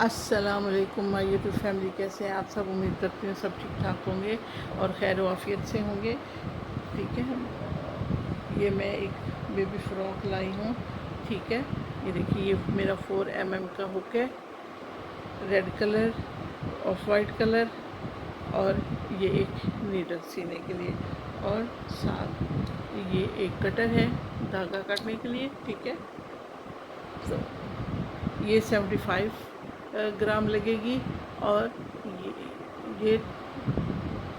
अस्सलाम वालेकुम my YouTube family, कैसे हैं आप सब। उम्मीद करती हूँ सब ठीक ठाक होंगे और खैर वाफियत से होंगे। ठीक है, ये मैं एक बेबी फ़्रॉक लाई हूँ। ठीक है, ये देखिए, ये मेरा 4 mm का हुक है, red colour, of white colour, और ये एक नीडल सीने के लिए, और साथ ये एक कटर है धागा काटने के लिए। ठीक है, तो ये 75 ग्राम लगेगी, और ये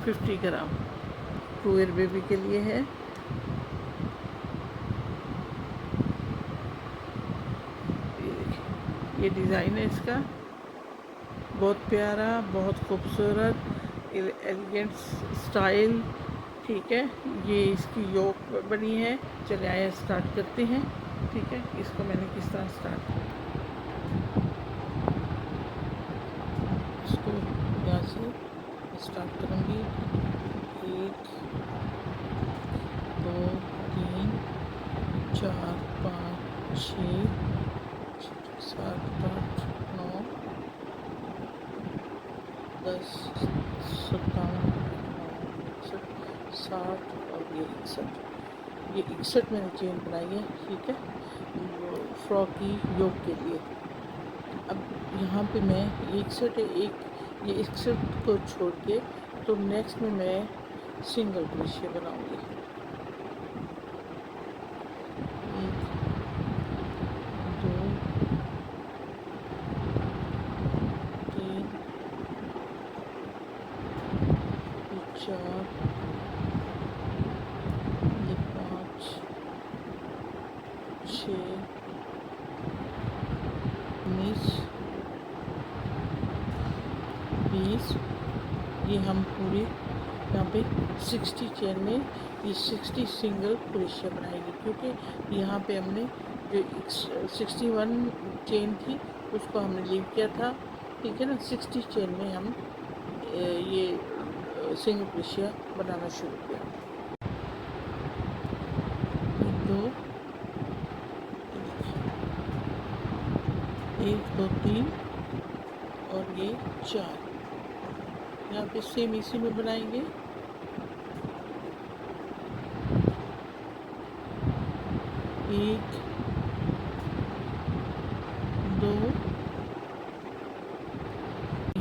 50 ग्राम टू ईयर बेबी के लिए है। ये देखिए, ये डिज़ाइन है इसका, बहुत प्यारा, बहुत खूबसूरत, एलिगेंट स्टाइल। ठीक है, ये इसकी योक बनी है। चले आए स्टार्ट करते हैं। ठीक है, इसको मैंने किस तरह स्टार्ट किया, इसको यहाँ से स्टार्ट करूँगी। 1 2 3 4 5 6 7 8 9 10 57 60 और ये 61 मैंने चेन बनाई है। ठीक है, वो फ्रॉक की योक के लिए। अब यहाँ पे मैं 61 एक, ये 61 को छोड़ के तो नेक्स्ट में मैं सिंगल क्रोशिया बनाऊंगी। 1 2 3 4 5 6 19 20। ये हम पूरी यहाँ पे 60 चेन में ये 60 सिंगल क्रोशिया बनाएगी, क्योंकि यहाँ पे हमने जो 61 चेन थी उसको हमने लीव किया था। ठीक है ना, 60 चेन में हम ये सिंगल क्रोशिया बनाना शुरू किया। 1 2 3 और ये 4 यहाँ पे सेम इसी में बनाएंगे। 1 2,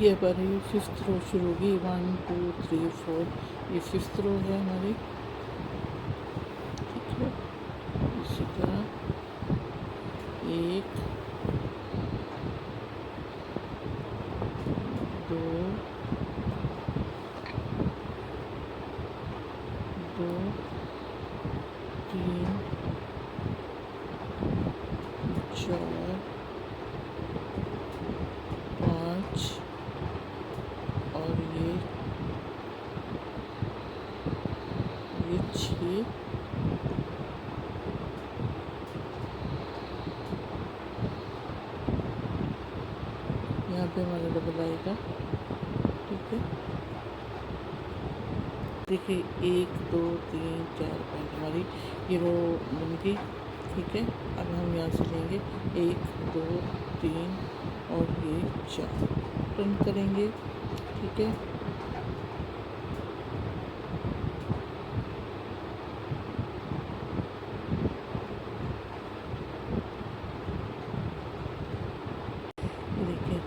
ये हमारी 5th रो शुरू होगी। 1 2 3 4, ये 5th रो है हमारी। ठीक है, इसी तरह 1 2 2 3 4 5 और ये 6। यहाँ पे हमारा डबल आएगा। ठीक है, देखिए 1 2 3 4 5 हमारी ये रो बन गई। ठीक है, अब हम यहाँ से लेंगे 1 2 3 और ये 4 टर्न करेंगे। ठीक है, देखिए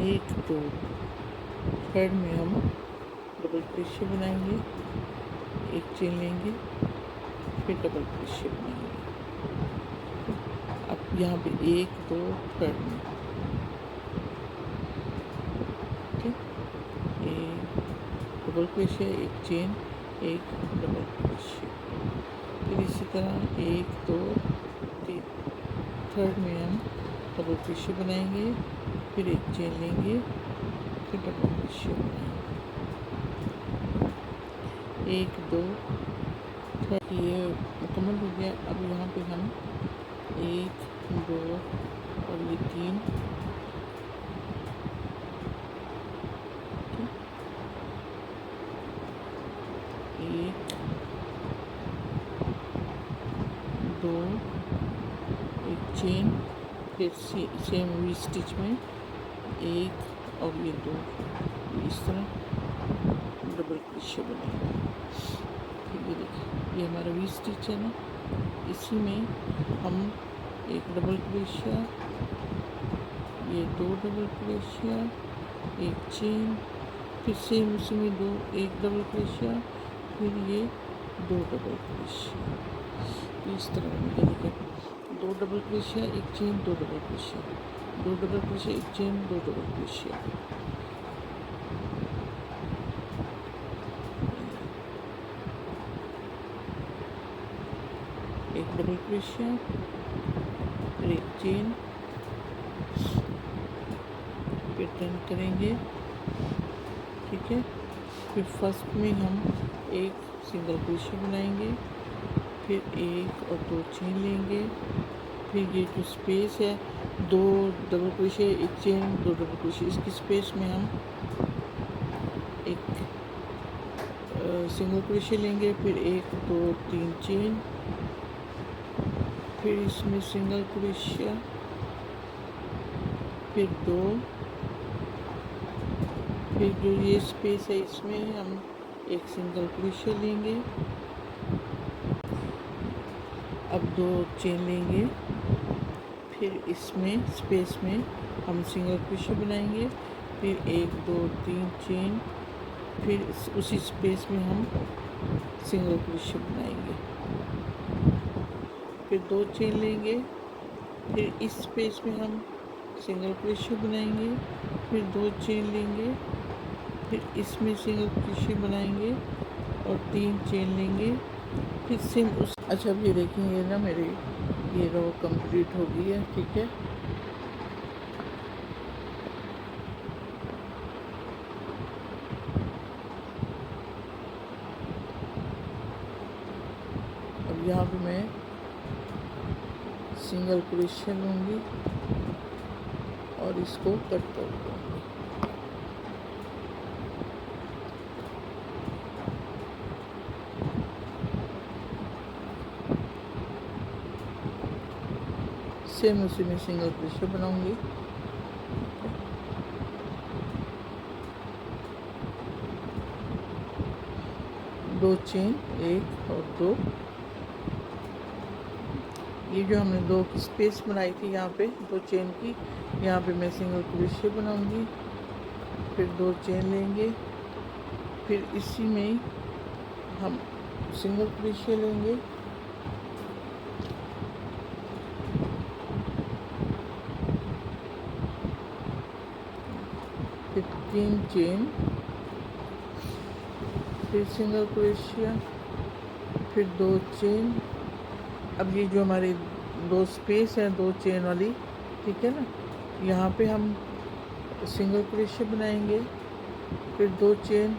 1 2, थर्ड में हम डबल क्रोशिया बनाएंगे, एक चेन लेंगे, फिर डबल क्रोशिया बनाएंगे। अब यहाँ पे 1 2 थर्ड में, ठीक, एक डबल क्रोशिया, एक चेन, एक डबल क्रोशिया। फिर इसी तरह 1 2 3, थर्ड में हम डबल क्रोशिया बनाएंगे, फिर एक चेन लेंगे, फिर डबल क्रोशिया बनाएंगे। 1 2 थर्ड, ये मुकम्मल हो गया। अब यहाँ पे हम 1 2 और ये 3, ठीक, 1 2, एक चेन, फिर सेम वी स्टिच में एक और ये दो, इस तरह डबल क्रोशिया बनेगा। फिर ये देखिए, ये हमारा वी स्टिच है ना, इसी में हम एक डबल क्रोशिया, ये दो डबल क्रोशिया, एक चेन, फिर सेम उसी में दो, एक डबल क्रोशिया, फिर ये दो डबल क्रोशिया, इस तरह बनेगा। देखिए, दो डबल क्रोशिया, एक चेन, दो डबल क्रोशिया, दो डबल क्रोशिया, एक चेन, दो डबल क्रोशिया। एक डबल क्रोशिया, फिर एक चेन, फिर टर्न करेंगे, ठीक है। फिर फर्स्ट में हम एक सिंगल क्रोशिया बनाएंगे, फिर एक और दो चेन लेंगे, फिर ये जो स्पेस है, दो डबल क्रोशिया, एक चेन, दो डबल क्रोशिया, इसकी स्पेस में हम एक सिंगल क्रोशिया लेंगे, फिर एक दो तीन चेन, फिर इसमें सिंगल क्रोशिया, फिर दो, फिर जो ये स्पेस है इसमें हम एक सिंगल क्रोशिया लेंगे, अब दो चेन लेंगे, फिर इसमें स्पेस में हम सिंगल क्रोशिया बनाएंगे, फिर एक दो तीन चेन, फिर उसी स्पेस में हम सिंगल क्रोशिया बनाएंगे, फिर दो चेन लेंगे, फिर इस स्पेस में हम सिंगल क्रोशिया बनाएंगे, फिर दो चेन लेंगे, फिर इसमें सिंगल क्रोशिया बनाएंगे और तीन चेन लेंगे, फिर सेम उस। अच्छा, अब ये देखेंगे ना, मेरी ये रो कंप्लीट हो गई है, ठीक है। अब यहाँ पे मैं सिंगल क्रोशिया लूँगी और इसको कट कर दूँगी। सेम उसी में सिंगल क्रोशिया बनाऊंगी, दो चेन, एक और दो, ये जो हमने दो की स्पेस बनाई थी यहाँ पे दो चेन की, यहाँ पे मैं सिंगल क्रोशिया बनाऊंगी, फिर दो चेन लेंगे, फिर इसी में हम सिंगल क्रोशिया लेंगे, फिर तीन चेन, फिर सिंगल क्रोशिया, फिर दो चेन। अब ये जो हमारी दो स्पेस है दो चेन वाली, ठीक है ना, यहाँ पे हम सिंगल क्रोशिया बनाएंगे, फिर दो चेन,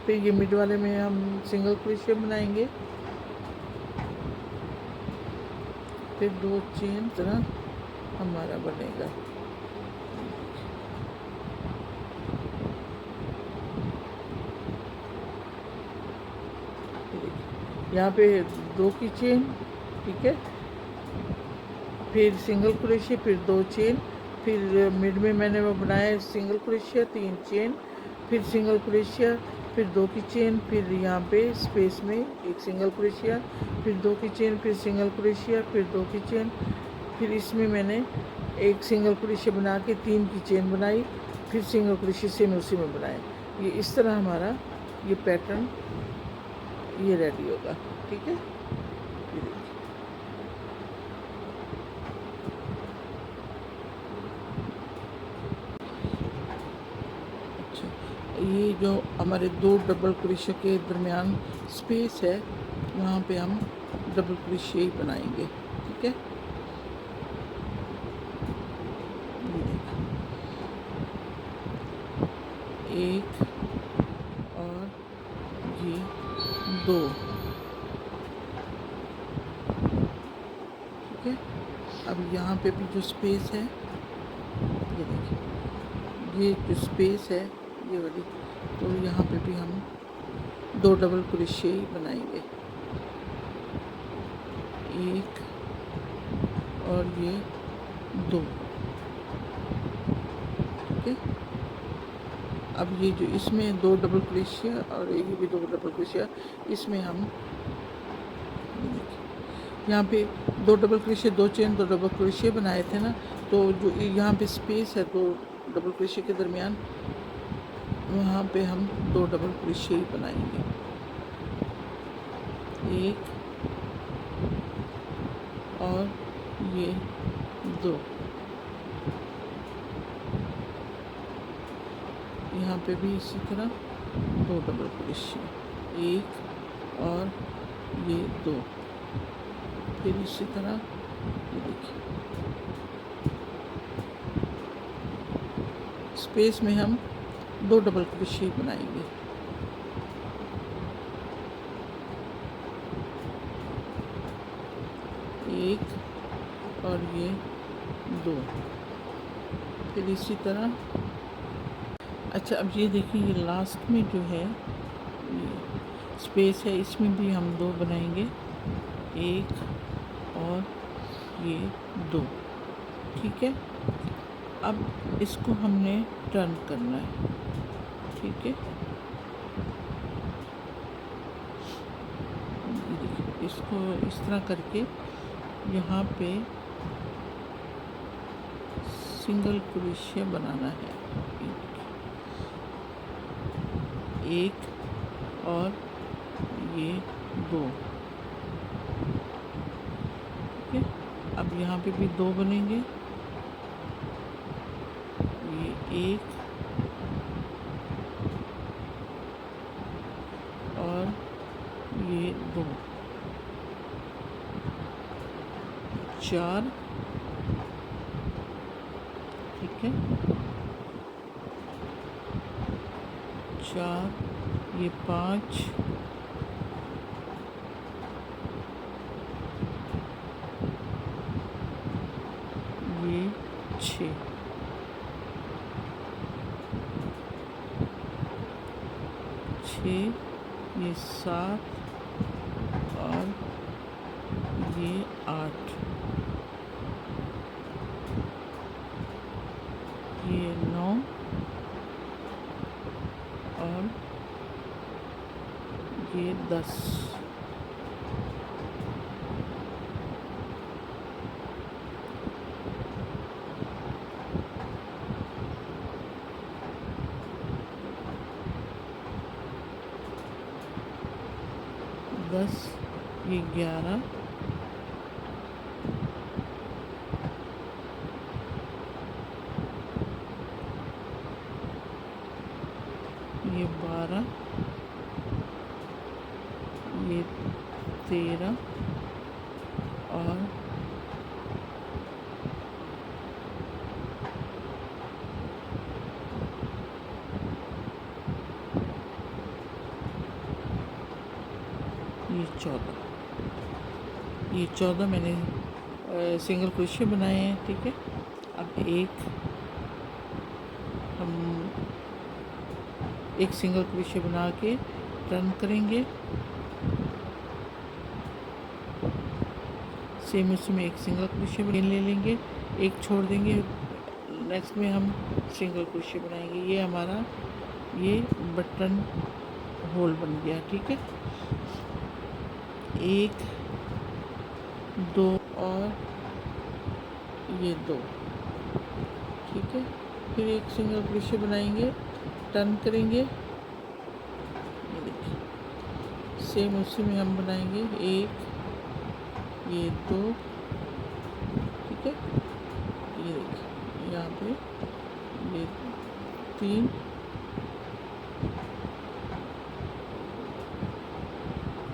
फिर ये मिड वाले में हम सिंगल क्रोशिया बनाएंगे, फिर दो चेन, तरह हमारा बनेगा। यहाँ पे दो की चेन, ठीक है, फिर सिंगल क्रोशिया, फिर दो चेन, फिर मिड में मैंने वो बनाया सिंगल क्रोशिया, तीन चेन, फिर सिंगल क्रोशिया, फिर दो की चेन, फिर यहाँ पे स्पेस में एक सिंगल क्रोशिया, फिर दो की चेन, फिर सिंगल क्रोशिया, फिर दो की चेन, फिर इसमें मैंने एक सिंगल क्रोशिया बना के तीन की चेन बनाई, फिर सिंगल क्रोशिया सेम उसी में बनाए। ये इस तरह हमारा ये पैटर्न ये रेडी होगा, ठीक है। ये देखिए, अच्छा, ये जो हमारे दो डबल क्रोशिया के दरमियान स्पेस है, वहाँ पे हम डबल क्रोशिया ही बनाएंगे, ठीक है। ये देखिए, एक और ये दो, ठीक है। अब यहाँ पे भी जो स्पेस है, ये देखिए, ये जो स्पेस है ये वाली, तो यहाँ पे भी हम दो डबल क्रोशिया ही बनाएंगे, एक और ये 2, ठीक है। अब ये जो इसमें 2 डबल क्रोशिया और ये भी 2 डबल क्रोशिया, इसमें हम यहाँ पे 2 double crochet, 2 chain, 2 double crochet बनाए थे ना, तो जो यहाँ पे स्पेस है 2 डबल क्रोशिया के दरमियान, वहाँ पे हम 2 डबल क्रोशिया ही बनाएंगे। 1 और ये 2, यहाँ पे भी इसी तरह 2 डबल क्रोशिया, 1 और ये 2, फिर इसी तरह ये देखिए स्पेस में हम 2 डबल क्रोशिया बनाएंगे। एक और ये 2, फिर इसी तरह। अच्छा, अब ये देखिए ये लास्ट में जो है ये स्पेस है, इसमें भी हम 2 बनाएंगे, 1 और ये 2, ठीक है। अब इसको हमने टर्न करना है, ठीक है। इसको इस तरह करके यहाँ पे सिंगल क्रोशिया बनाना है, 1 और ये 2, ठीक है। अब यहाँ पे भी 2 बनेंगे, ये 1 और ये 2, 4, ठीक है। 4, ये 5, ये 6, 6, ये 7 और ये 8, ये 9 और ये 10, ये 11, ये 12, ये 13 और ये 14, ये 14 मैंने सिंगल क्रोशिया बनाए हैं, ठीक है। अब हम एक सिंगल क्रोशिया बना के टर्न करेंगे, सेम उसमें एक सिंगल क्रोशिया ले लेंगे, एक छोड़ देंगे, नेक्स्ट में हम सिंगल क्रोशिया बनाएंगे। ये हमारा ये बटन होल बन गया, ठीक है। 1, 2 और ये 2, ठीक है। फिर एक सिंगल क्रोशिया बनाएंगे, टर्न करेंगे, ये देखिए सेम उसी में हम बनाएंगे, 1, ये 2, ठीक है। ये देखिए यहाँ पे ये 3,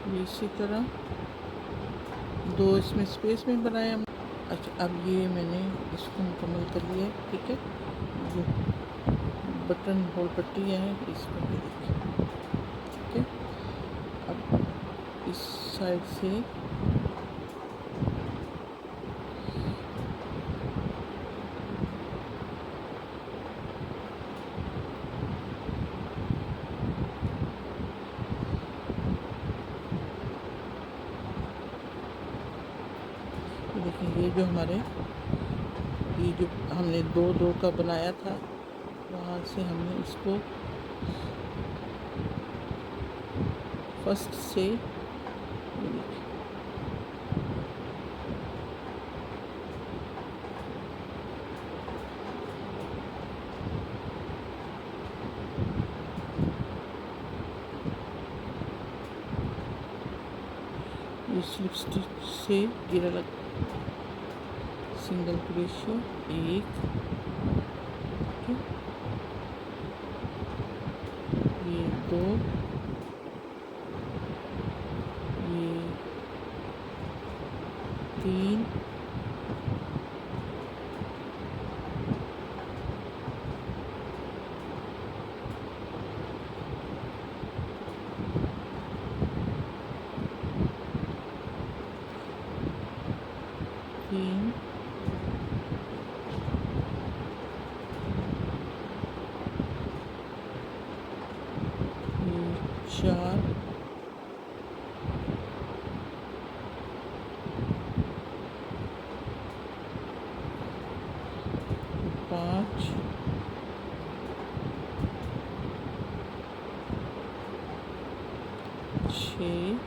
ये इसी तरह 2 इसमें स्पेस में बनाए हम। अच्छा, अब ये मैंने इसको मुकम्मल कर लिया, ठीक है। जो बटन होल पट्टियाँ हैं इसको भी देखिए, ठीक है। अब इस साइड से देखिए ये जो हमारे ये जो हमने दो दो का बनाया था वहाँ से हमने इसको फर्स्ट से ये स्लिप स्टिच से गिरा लग सिंगल क्रोशिया एक, ये दो, ये तीन, तीन, चार, पाँच, छः,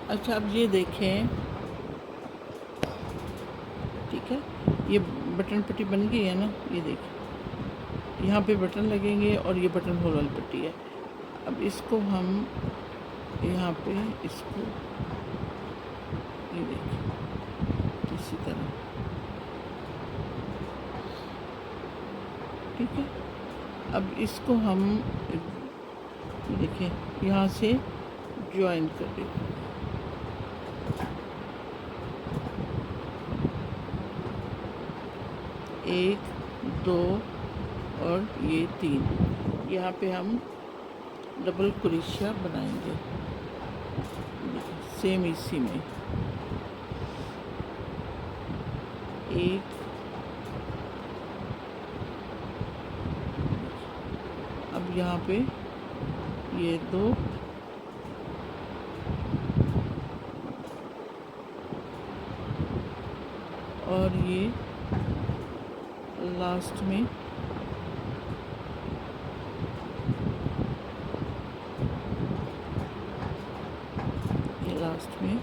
अच्छा अब ये देखें, ठीक है, ये बटन पट्टी बन गई है ना, ये देखिए यहाँ पे बटन लगेंगे और ये बटन होल वाली पट्टी है। अब इसको हम यहाँ पे इसको ये देखिए इसी तरह, ठीक है। अब इसको हम देखिए यहाँ से ज्वाइन कर देंगे, एक, दो और ये तीन, यहाँ पे हम डबल क्रोशिया बनाएंगे सेम इसी में, एक, अब यहाँ पे ये दो, और ये लास्ट में लास्ट में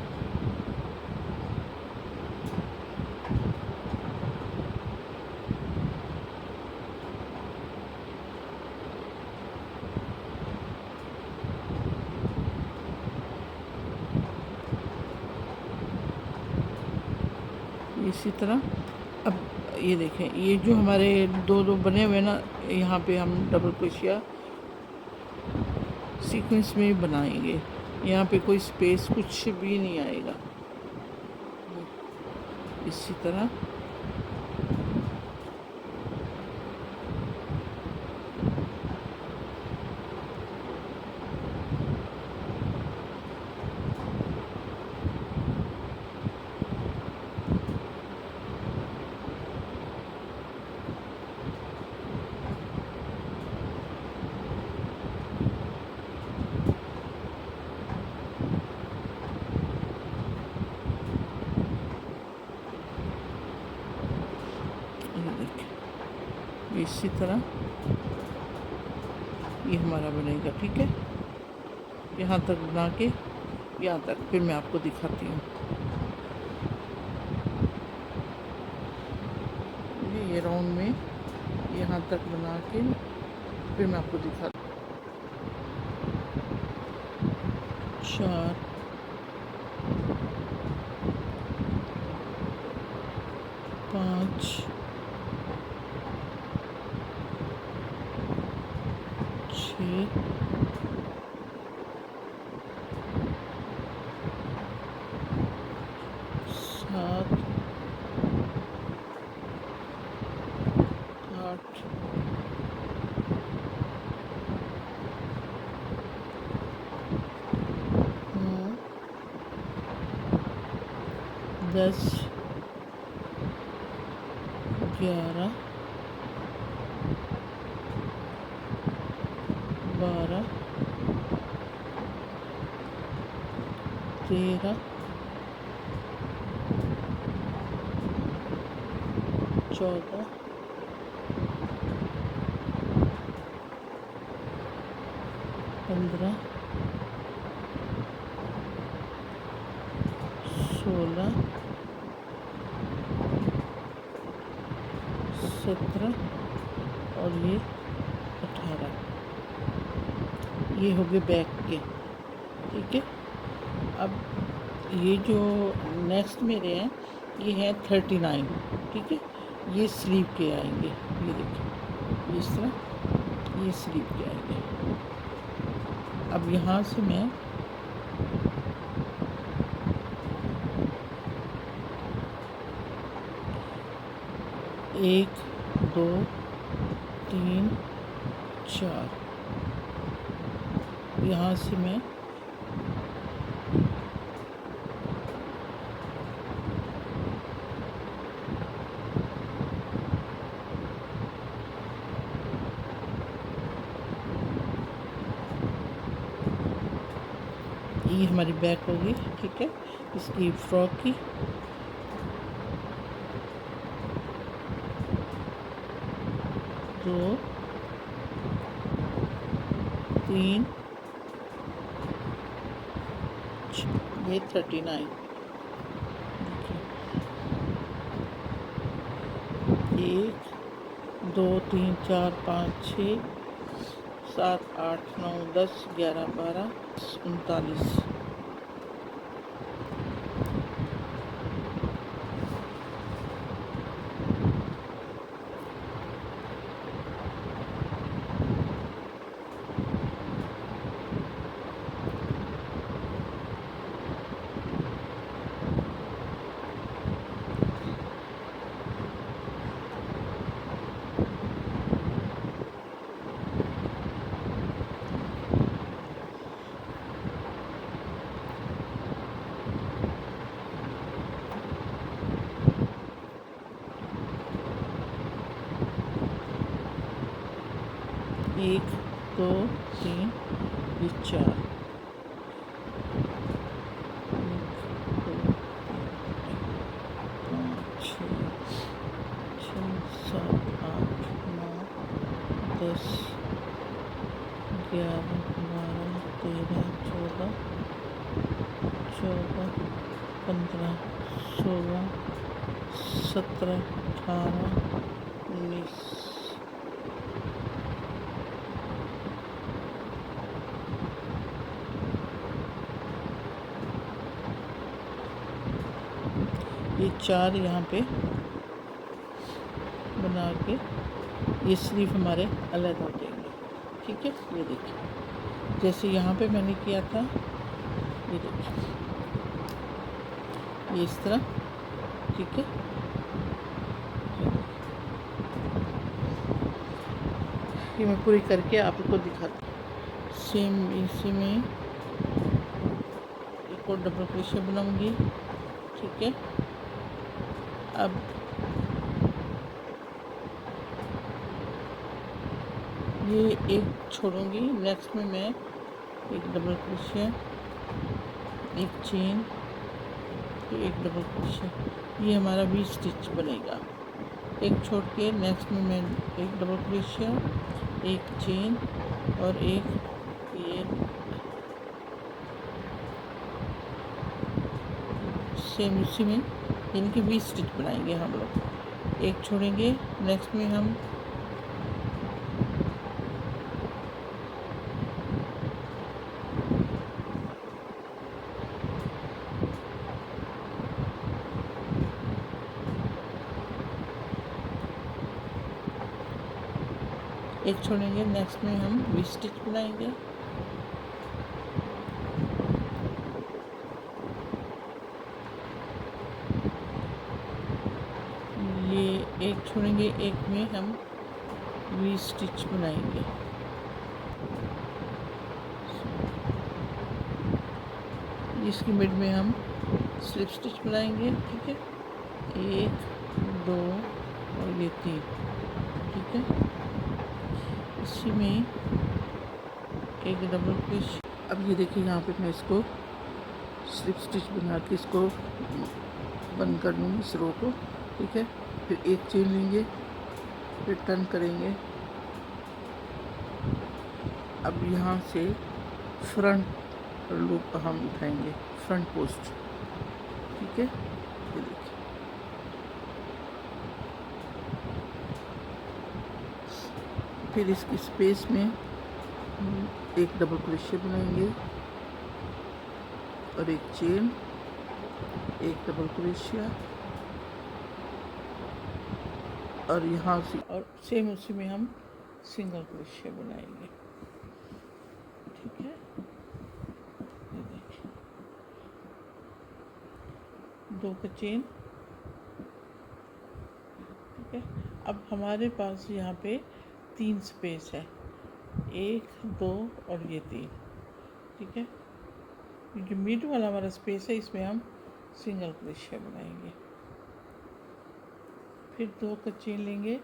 इसी तरह। अब ये देखें, ये जो हमारे दो दो बने हुए ना, यहाँ पे हम डबल क्रोशिया सीक्वेंस में बनाएंगे, यहाँ पे कोई स्पेस कुछ भी नहीं आएगा, इसी तरह। इसी तरह ये हमारा बनेगा, ठीक है। यहाँ तक बना के यहाँ तक फिर मैं आपको दिखाती हूँ। ये राउंड में यहाँ तक बना के फिर मैं आपको दिखाती हूँ। 4, 5, 6, 7, 8, 9, 10, 11, 12, 13, 14, 15, 16, 17 और ये 18। ये हो गए बैक के, ठीक है। अब ये जो नेक्स्ट मेरे हैं ये है 39, ठीक है। ये स्लीव के आएंगे, ये देखिए इस तरह ये स्लीव के आएंगे। अब यहाँ से मैं एक, दो, तीन, चार, यहाँ से मैं ये हमारी बैक होगी, ठीक है, इसकी फ्रॉक की। दो, तीन, ये 39, एक, दो, तीन, चार, पाँच, छः, 7, 8, 9, 10, 11, 12, 39। एक, दो, तीन, ये 4, 7, 8, 9, 10, 11, 12, 13, 14, 15, 16, 17, 18, 19। ये 4 यहाँ पे बना के ये स्लीव हमारे अलग हो जाएंगे, ठीक है। ये देखिए जैसे यहाँ पे मैंने किया था, ये देखिए ये इस तरह, ठीक है। ये मैं पूरी करके आपको दिखाती हूँ। सेम इसी में एक और डबल क्रोशिया बनाऊंगी, ठीक है। अब ये एक छोड़ूंगी, नेक्स्ट में मैं एक डबल क्रोशिया, एक चेन, एक डबल क्रोशिया, ये हमारा 20 स्टिच बनेगा। एक छोड़ के नेक्स्ट में मैं एक डबल क्रोशिया, एक चेन और एक ये सेम उसी में इनके 20 स्टिच बनाएंगे हम लोग। एक छोड़ेंगे, नेक्स्ट में हम एक छोड़ेंगे, नेक्स्ट में हम 20 स्टिच बनाएंगे। ये एक छोड़ेंगे, एक में हम 20 स्टिच बनाएंगे। इसकी मिड में हम स्लिप स्टिच बनाएंगे, ठीक है। 1, 2 और ये 3, ठीक है। इसी में एक डबल क्रोशिया। अब ये देखिए यहाँ पे मैं इसको स्लिप स्टिच बना के इसको बंद कर लूँगी इस रो को, ठीक है। फिर एक चेन लेंगे, फिर टर्न करेंगे। अब यहाँ से फ्रंट लूप हम उठाएंगे, फ्रंट पोस्ट, ठीक है। ये देखिए, फिर इसकी स्पेस में हम एक डबल क्रोशे बनाएंगे और एक चेन, एक डबल क्रोशिया, और यहाँ से और सेम उसी में हम सिंगल क्रोशिया बनाएंगे, ठीक है। ये देखिए, 2 का चेन, ठीक है। अब हमारे पास यहाँ पे 3 स्पेस है, 1 2 और ये 3, ठीक है। जो मिड वाला हमारा स्पेस है इसमें हम सिंगल क्रोशिया बनाएंगे। फिर 2 का चेन लेंगे,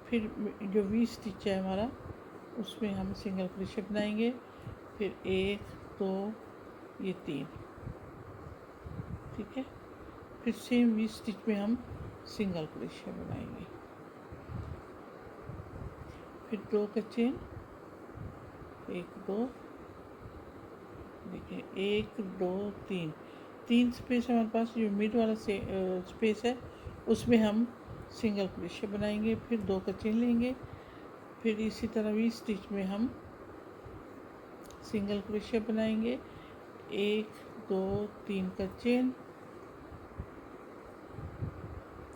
फिर जो वी स्टिच है हमारा उसमें हम सिंगल क्रोशिया बनाएंगे। फिर 1 2 ये 3, ठीक है। फिर सेम वी स्टिच में हम सिंगल क्रोशिया बनाएंगे। फिर 2 का चेन, 1 2, देखिए 1 2 3 स्पेस हमारे पास। जो मिड वाला स्पेस है उसमें हम सिंगल क्रोशिया बनाएंगे। फिर 2 का चेन लेंगे, फिर इसी तरह वी स्टिच में हम सिंगल क्रोशिया बनाएंगे। 1 2 3 का चेन,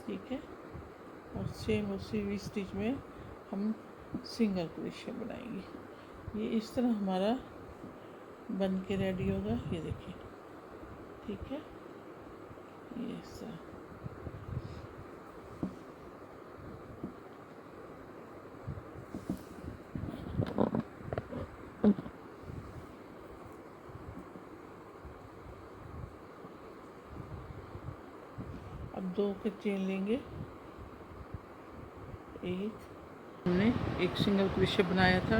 ठीक है। और सेम उसी वी स्टिच में हम सिंगल क्रोशिया बनाएंगे। ये इस तरह हमारा बन के रेडी होगा, ये देखिए, ठीक है। ये इस तरह अब 2 का चेन लेंगे, हमने एक सिंगल क्रोशिया बनाया था,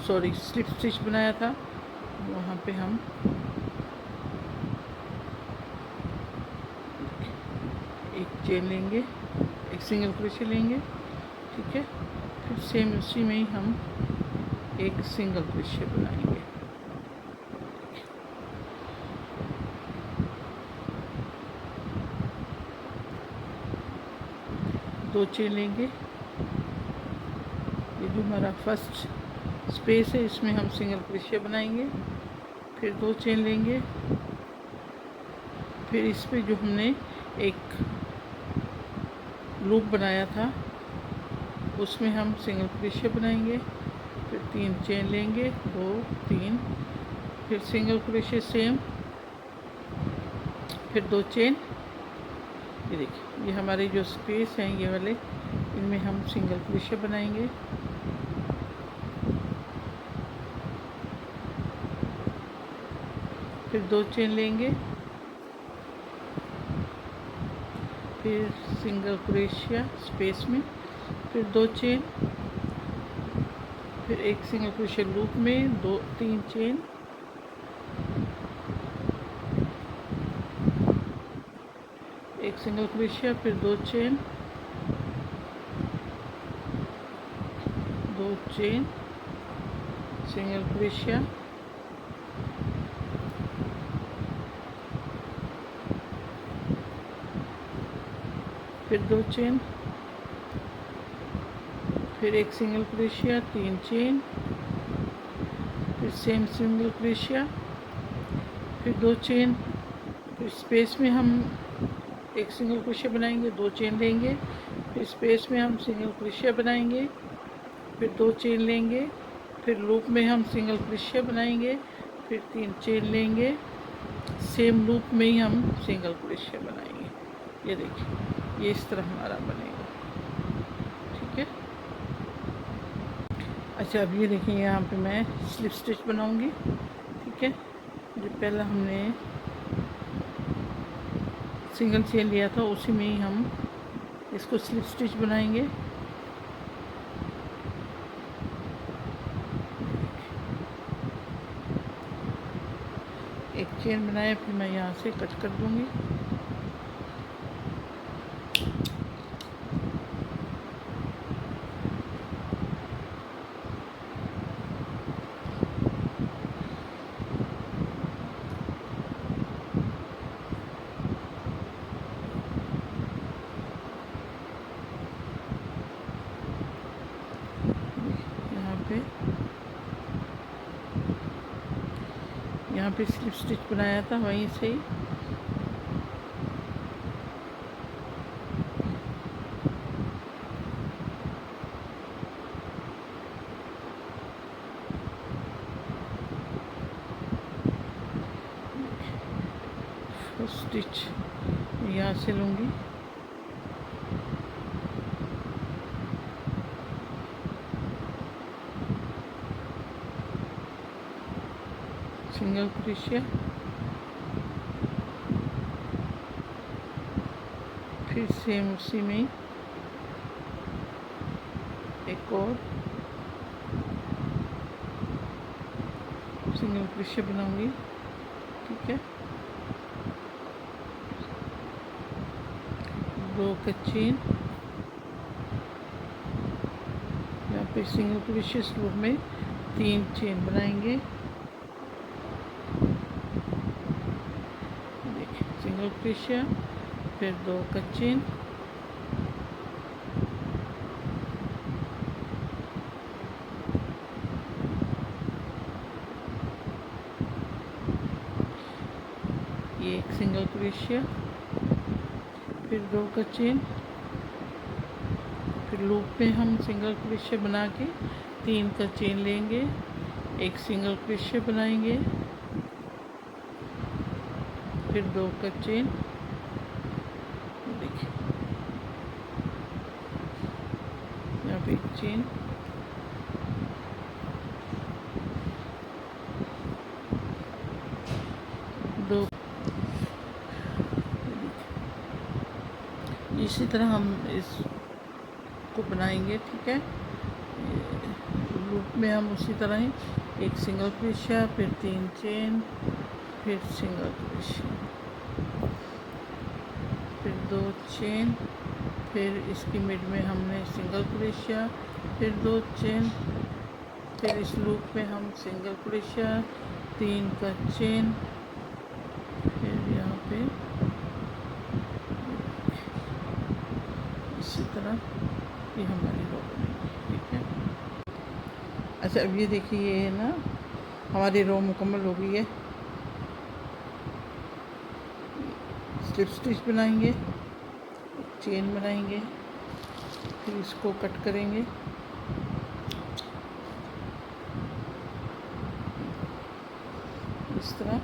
सॉरी स्लिप स्टिच बनाया था, वहाँ पे हम एक चेन लेंगे, एक सिंगल क्रोशिया लेंगे, ठीक है। फिर सेम उसी में ही हम एक सिंगल क्रोशिया बनाएंगे। 2 चेन लेंगे, ये जो हमारा फर्स्ट स्पेस है इसमें हम सिंगल क्रोशिया बनाएंगे। फिर 2 चेन लेंगे, फिर इस पे जो हमने एक लूप बनाया था उसमें हम सिंगल क्रोशिया बनाएंगे। फिर 3 चेन लेंगे, 2 3, फिर सिंगल क्रोशिया सेम, फिर 2 चेन। ये देखिए, ये हमारे जो स्पेस हैं ये वाले, इनमें हम सिंगल क्रोशिया बनाएंगे। फिर 2 चेन लेंगे, फिर सिंगल क्रोशिया स्पेस में, फिर 2 चेन, फिर एक सिंगल क्रोशिया लूप में 2 3 चेन, एक सिंगल क्रोशिया, फिर 2 चेन, 2 चेन, सिंगल क्रोशिया, फिर 2 चेन, फिर एक सिंगल क्रोशिया, 3 चेन, फिर सेम सिंगल क्रोशिया, फिर 2 चेन, फिर स्पेस में हम एक सिंगल क्रोशिया बनाएंगे, 2 चेन लेंगे, फिर स्पेस में हम सिंगल क्रोशिया बनाएंगे, फिर 2 चेन लेंगे, फिर लूप में हम सिंगल क्रोशिया बनाएंगे, फिर 3 चेन लेंगे, सेम लूप में ही हम सिंगल क्रोशिया बनाएंगे। ये देखिए, ये इस तरह हमारा बनेगा, ठीक है। अच्छा, अब ये देखिए, यहाँ पे मैं स्लिप स्टिच बनाऊंगी, ठीक है। जो पहला हमने सिंगल चेन लिया था उसी में ही हम इसको स्लिप स्टिच बनाएंगे। एक चेन बनाया, फिर मैं यहाँ से कट कर दूँगी। यहाँ पे स्लिप स्टिच बनाया था वहीं से ही स्टिच यहाँ से लूँगी। सिंगल क्रोशिया, फिर सेम उसी में एक और सिंगल क्रोशिया बनाऊंगी। ठीक है, 2 का चेन, यहाँ पे सिंगल क्रोशिया स्लूप में 3 चेन बनाएंगे। देखिए, सिंगल क्रोशिया, फिर 2 का चेन, ये एक सिंगल क्रोशिया, फिर 2 का चेन, फिर लूप में हम सिंगल क्रोशिया बना के 3 का चेन लेंगे, एक सिंगल क्रोशिया बनाएंगे, फिर 2 का चेन। देखिए, यहाँ पे एक चेन, दो, इसी तरह हम इसको बनाएंगे। ठीक है, लूप में हम उसी तरह ही एक सिंगल क्रोशिया, फिर 3 चेन, फिर सिंगल क्रोशिया, फिर 2 चेन, फिर इसकी मिड में हमने सिंगल क्रोशिया, फिर 2 चेन, फिर इस लूप में हम सिंगल क्रोशिया, 3 का चेन, फिर यहाँ पे इसी तरह ये हमारी रो बनेगी। ठीक है, अच्छा अब ये देखिए, ये है ना हमारी रो मुकम्मल हो गई है। स्लिप स्टिच बनाएंगे, चेन बनाएंगे, फिर इसको कट करेंगे। इस तरह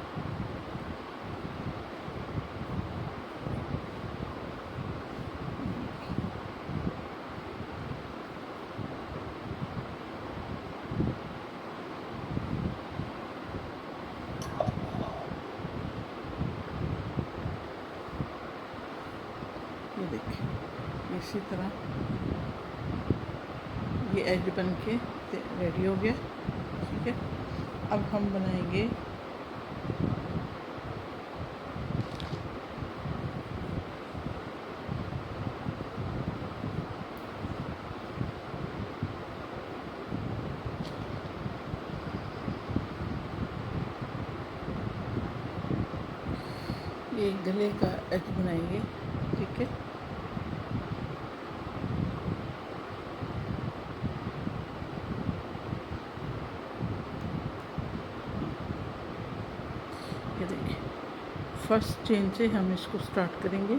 ये देखिए, इसी तरह ये एज बन के रेडी हो गया। ठीक है, अब हम बनाएंगे ये गले का एज बनाएंगे। ठीक है, ये देखिए, फर्स्ट चेन से हम इसको स्टार्ट करेंगे।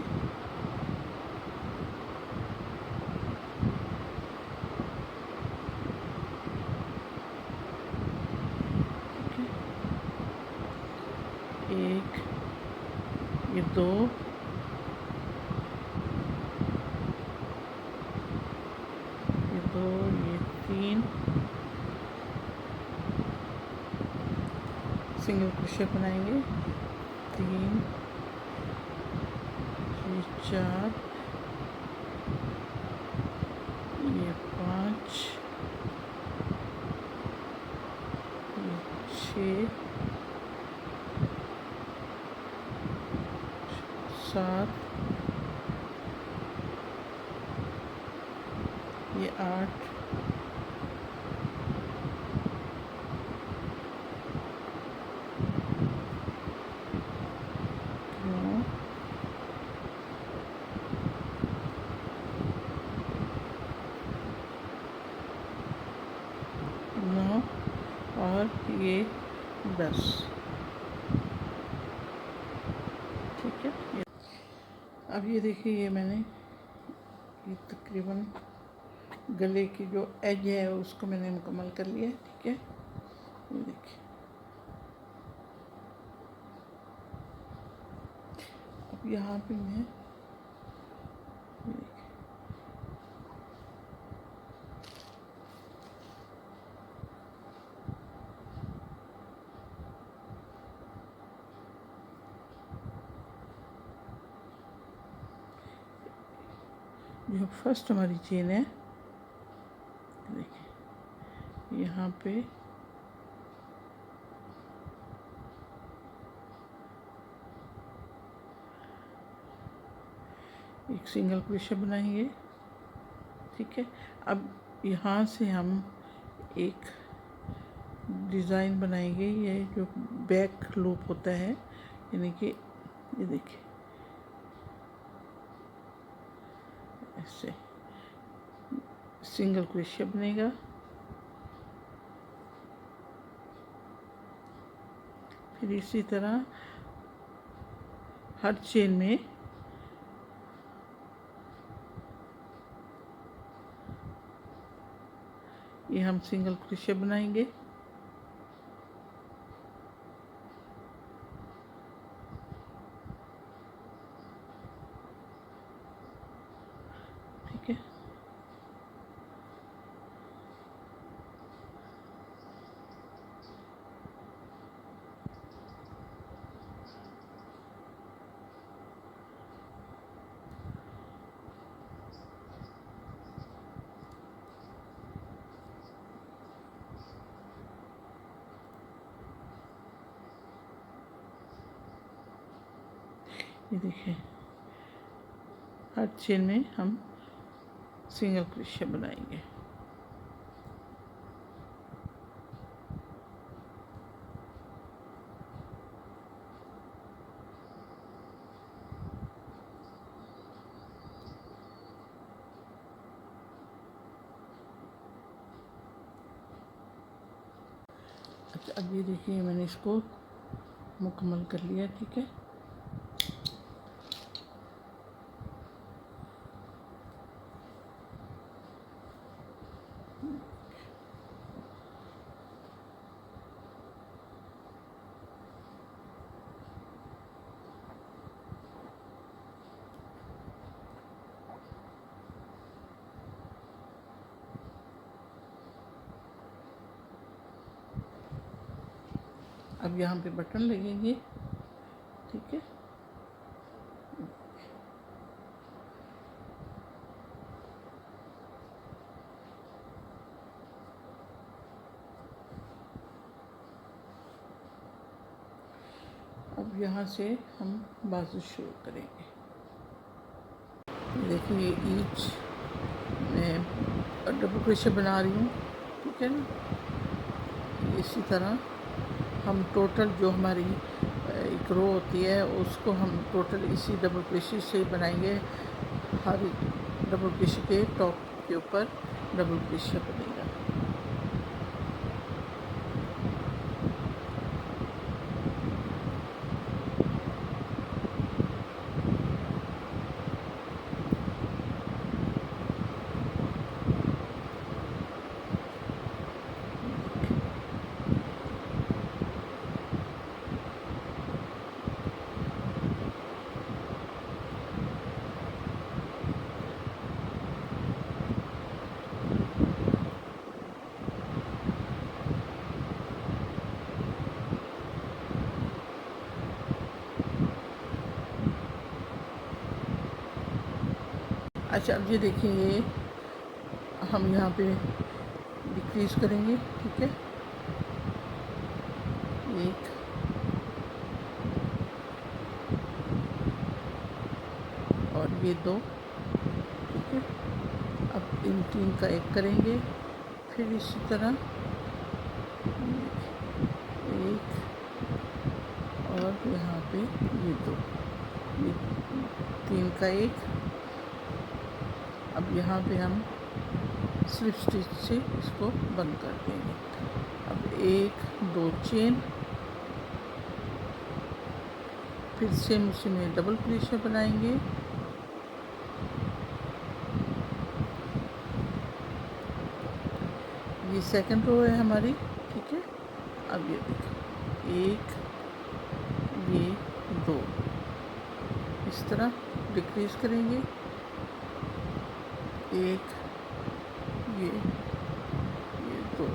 एक, ये 2, ये 2, ये 3, सिंगल क्रोशिया बनाएंगे, 3, ये 4, ये 5, ये 6, 7, ये 8, 9, 9 और ये 10। ठीक है। अब ये देखिए, ये मैंने ये तकरीबन गले की जो एज है उसको मैंने मुकम्मल कर लिया है। ठीक है, ये देखिए। अब यहाँ पे मैं ये देखिए, जो फर्स्ट हमारी चेन है, देखिए यहाँ पे एक सिंगल क्रोशे बनाएंगे। ठीक है, अब यहाँ से हम एक डिज़ाइन बनाएंगे। ये जो बैक लूप होता है, यानी कि ये देखिए ऐसे सिंगल क्रोशे बनेगा। फिर इसी तरह हर चेन में ये हम सिंगल क्रोशे बनाएंगे। ठीक है, ये देखिए हर चेन में हम सिंगल क्रोशे बनाएंगे। अच्छा, अब ये देखिए मैंने इसको मुकम्मल कर लिया। ठीक है, अब यहाँ पे बटन लगेंगे। ठीक है, अब यहाँ से हम बाजू शुरू करेंगे। देखिए ईच मैं डबल क्रोशे बना रही हूँ। ठीक है ना, इसी तरह हम टोटल जो हमारी एक रो होती है उसको हम टोटल इसी डबल क्रोशे से बनाएंगे। हर डबल क्रोशे के टॉप के ऊपर डबल क्रोशे बनेगा। अच्छा, अब ये देखिए ये हम यहाँ पे डिक्रीज करेंगे। ठीक है, 1, ये 2, ठीक है। अब इन 3 का 1 करेंगे, फिर इसी तरह 1 और यहाँ पे ये 2, ये 3 का 1। अब यहाँ पे हम स्लिप स्टिच से इसको बंद कर देंगे। अब 1 2 चेन, फिर सेम उसी में डबल क्रोशे बनाएंगे। ये सेकंड रो है हमारी, ठीक है। अब ये देखो 1 ये 2, इस तरह डिक्रीज करेंगे। 1 ये 2,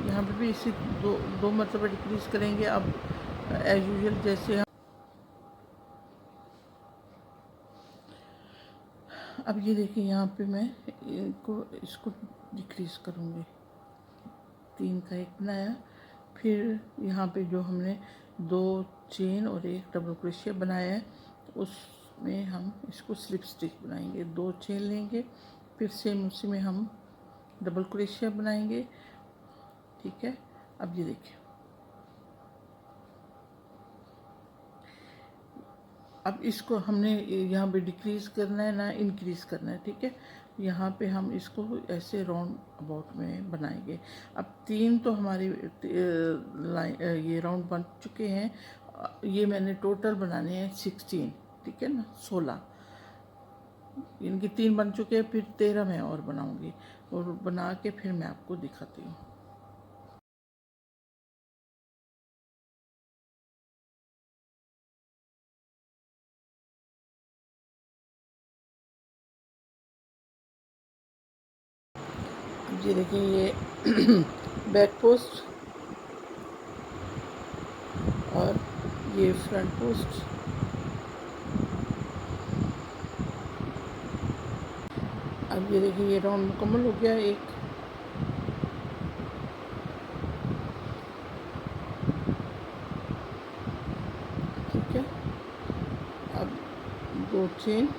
यहाँ पे भी इसी दो मरतबा डिक्रीज करेंगे। अब एज यूजुअल जैसे हम अब ये देखिए यहाँ पे मैं इसको डिक्रीज करूँगी। 3 का 1 बनाया, फिर यहाँ पे जो हमने 2 चेन और 1 डबल क्रोशिया बनाया है, उसमें हम इसको स्लिप स्टिच बनाएंगे। 2 चेन लेंगे, फिर सेम उसी में हम डबल क्रोशिया बनाएंगे, ठीक है। अब ये देखिए, अब इसको हमने यहाँ पे डिक्रीज करना है ना इंक्रीज करना है, ठीक है। यहाँ पे हम इसको ऐसे राउंड अबाउट में बनाएंगे। अब 3 तो हमारे ये राउंड बन चुके हैं। ये मैंने टोटल बनाने हैं 16, ठीक है ना, 16। इनके 3 बन चुके हैं, फिर 13 मैं और बनाऊंगी, और बना के फिर मैं आपको दिखाती हूँ। ये देखिए, ये बैक पोस्ट और ये फ्रंट पोस्ट। अब ये देखिए, ये राउंड मुकम्मल हो गया एक। ठीक है, अब 2 चेन,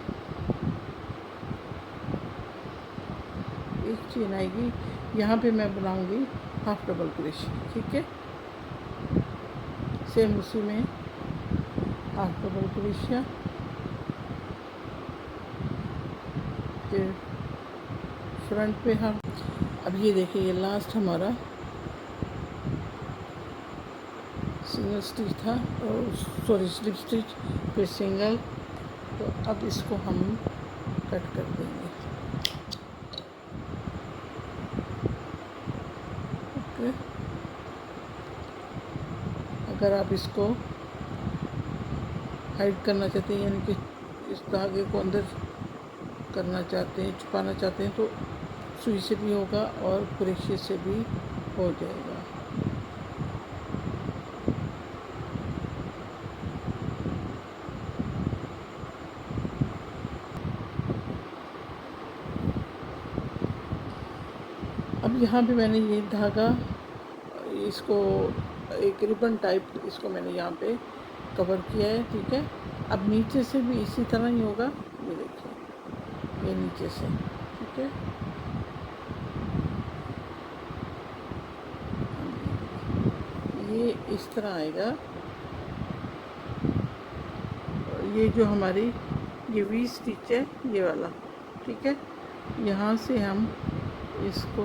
1 चेन आएगी। यहाँ पे मैं बनाऊंगी हाफ डबल क्रोशे, ठीक है। सेम उसी में हाफ डबल क्रोशिया, फिर फ्रंट पे हम। अब ये देखिए, ये लास्ट हमारा सिंगल स्टिच था, और सॉरी स्लिप स्टिच, फिर सिंगल। तो अब इसको हम कट कर देंगे। ओके, अगर आप इसको हाइड करना चाहते हैं, यानी कि इस धागे को अंदर करना चाहते हैं, छुपाना चाहते हैं, तो सुई से भी होगा और क्रोशे से भी हो जाएगा। अब यहाँ पे मैंने ये धागा, इसको एक रिबन टाइप, इसको मैंने यहाँ पे कवर किया है, ठीक है। अब नीचे से भी इसी तरह ही होगा। ये देखिए, ये नीचे से, ठीक है। ये इस तरह आएगा। ये जो हमारी ये वी स्टिच है, ये वाला, ठीक है। यहाँ से हम इसको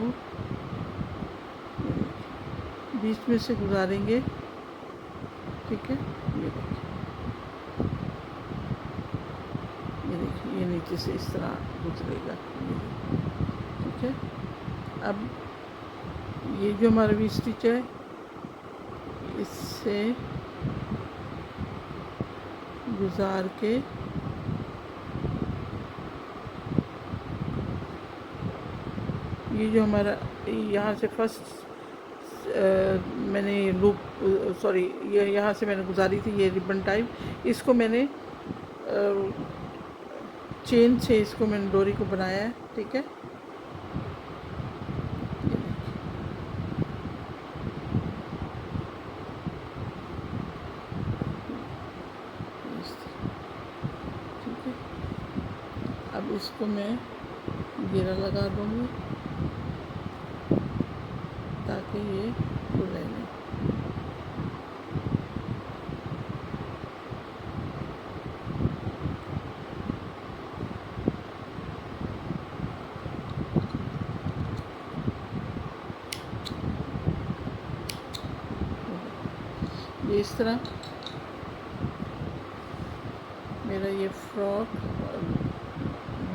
बीच में से गुजारेंगे, ठीक है। ये देखिए, ये नीचे से इस तरह गुजरेगा, ठीक है। अब ये जो हमारा वी स्टिच है, इससे गुजार के ये जो हमारा यहाँ से फर्स्ट मैंने लूप, सॉरी, ये यहाँ से मैंने गुजारी थी, ये रिबन टाइप। इसको मैंने चेन से इसको मैंने डोरी को बनाया है, ठीक है। ठीक है, अब इसको मैं घेरा लगा दूँगी ताकि ये खुले नहीं। ये इस तरह मेरा ये फ्रॉक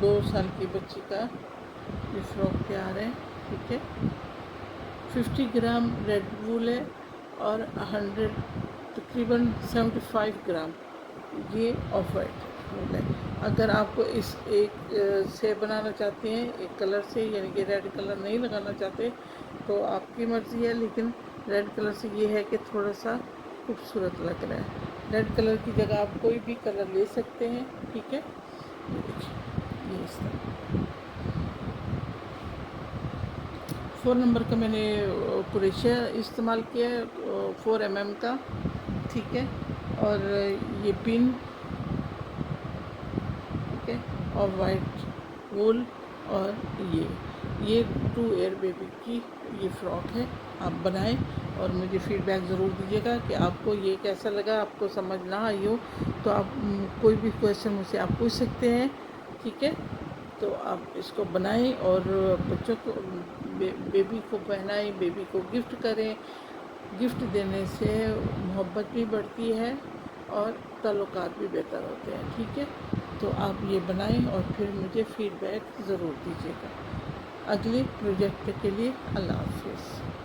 2 साल की बच्ची का ये फ्रॉक तैयार है, ठीक है। 50 ग्राम रेड वूल है और 100 तकरीबन 75 ग्राम ये ऑफ वाइट वूल है। अगर आपको इस एक से बनाना चाहते हैं, एक कलर से, यानी कि रेड कलर नहीं लगाना चाहते तो आपकी मर्ज़ी है, लेकिन रेड कलर से ये है कि थोड़ा सा खूबसूरत लग रहा है। रेड कलर की जगह आप कोई भी कलर ले सकते हैं, ठीक है। ये देखिए, ये इस तरह 4 नंबर का मैंने क्रोशिया इस्तेमाल किया है, 4 mm का, ठीक है। और ये पिन, ठीक है, और वाइट वूल, और ये 2 एयर बेबी की ये फ़्रॉक है। आप बनाएं और मुझे फ़ीडबैक ज़रूर दीजिएगा कि आपको ये कैसा लगा। आपको समझ ना आई हो तो आप कोई भी क्वेश्चन मुझसे आप पूछ सकते हैं, ठीक है। तो आप इसको बनाएं और बच्चों को बेबी को पहनाएं, बेबी को गिफ्ट करें। गिफ्ट देने से मोहब्बत भी बढ़ती है और ताल्लुकात भी बेहतर होते हैं, ठीक है। तो आप ये बनाएं और फिर मुझे फ़ीडबैक ज़रूर दीजिएगा। अगले प्रोजेक्ट के लिए अल्लाह हाफ़िज़।